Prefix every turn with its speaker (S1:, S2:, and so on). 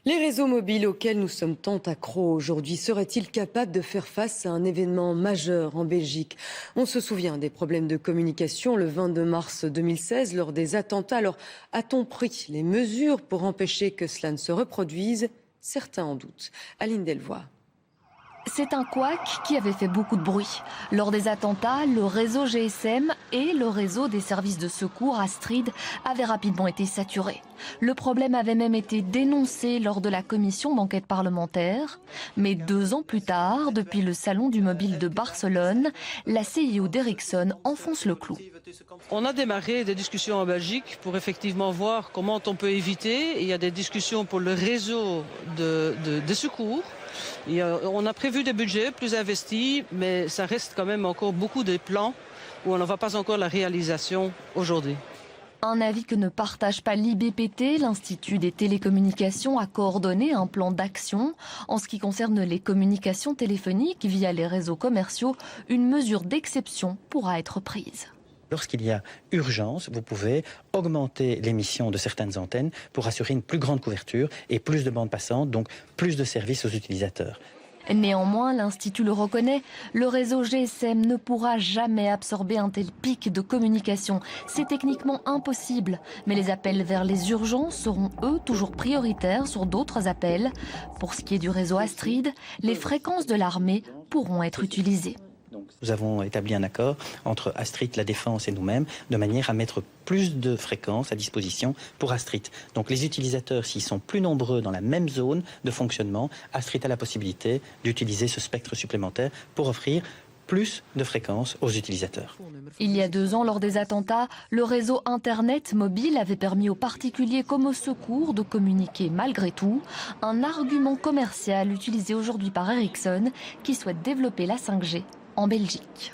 S1: Les réseaux mobiles auxquels nous sommes tant accros aujourd'hui seraient-ils capables de faire face à un événement majeur en Belgique? On se souvient des problèmes de communication le 22 mars 2016 lors des attentats. Alors, a-t-on pris les mesures pour empêcher que cela ne se reproduise? Certains en doutent. Aline Delvoye.
S2: C'est un couac qui avait fait beaucoup de bruit. Lors des attentats, le réseau GSM et le réseau des services de secours Astrid avaient rapidement été saturés. Le problème avait même été dénoncé lors de la commission d'enquête parlementaire. Mais 2 ans plus tard, depuis le salon du mobile de Barcelone, la CIO d'Ericsson enfonce le clou.
S3: On a démarré des discussions en Belgique pour effectivement voir comment on peut éviter. Il y a des discussions pour le réseau de secours. On a prévu des budgets plus investis, mais ça reste quand même encore beaucoup de plans où on n'en voit pas encore la réalisation aujourd'hui.
S2: Un avis que ne partage pas l'IBPT, l'Institut des télécommunications a coordonné un plan d'action. En ce qui concerne les communications téléphoniques via les réseaux commerciaux, une mesure d'exception pourra être prise.
S4: Lorsqu'il y a urgence, vous pouvez augmenter l'émission de certaines antennes pour assurer une plus grande couverture et plus de bandes passantes, donc plus de services aux utilisateurs.
S2: Néanmoins, l'Institut le reconnaît, le réseau GSM ne pourra jamais absorber un tel pic de communication. C'est techniquement impossible, mais les appels vers les urgences seront eux toujours prioritaires sur d'autres appels. Pour ce qui est du réseau Astrid, les fréquences de l'armée pourront être utilisées.
S4: Nous avons établi un accord entre Astrid, la Défense et nous-mêmes, de manière à mettre plus de fréquences à disposition pour Astrid. Donc les utilisateurs, s'ils sont plus nombreux dans la même zone de fonctionnement, Astrid a la possibilité d'utiliser ce spectre supplémentaire pour offrir plus de fréquences aux utilisateurs.
S2: Il y a 2 ans, lors des attentats, le réseau Internet mobile avait permis aux particuliers comme aux secours de communiquer malgré tout. Un argument commercial utilisé aujourd'hui par Ericsson qui souhaite développer la 5G en Belgique.